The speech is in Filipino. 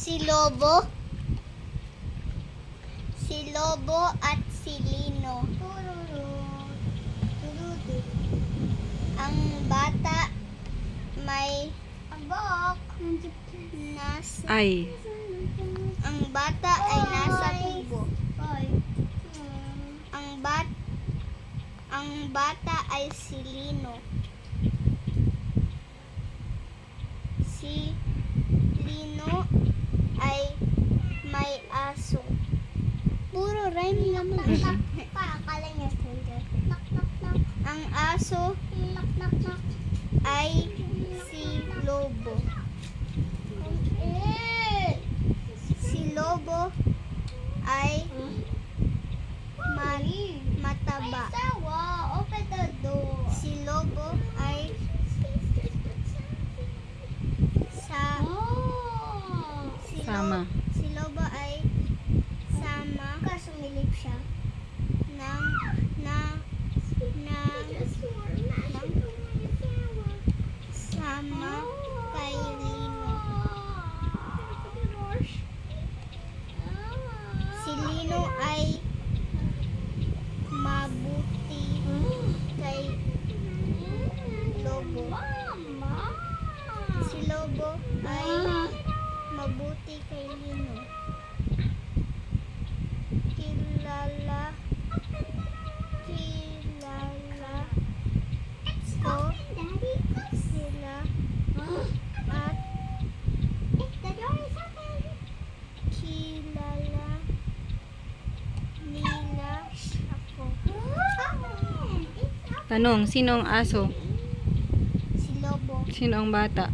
Si Lobo. Si Lobo at si Lino. Ang bata may abok. Ay. Ang bata ay nasa tubo. Ang bata ay si Lino. Si Lino ay may aso. Puro rhyme naman. Akala niya stranger. Ang aso ay si Lobo. Si Lobo ay mataba. Open the door. Si Lobo ay Sama. Si Lobo ay sama Kaso sumilip siya. sama kay Lino. Si Lino ay mabuti kay Lobo. Si Lobo ay mabuti kay Lino. Kilala ko sila at kilala nila ako. Tanong, sino ang aso? Si Lobo. Sino ang bata?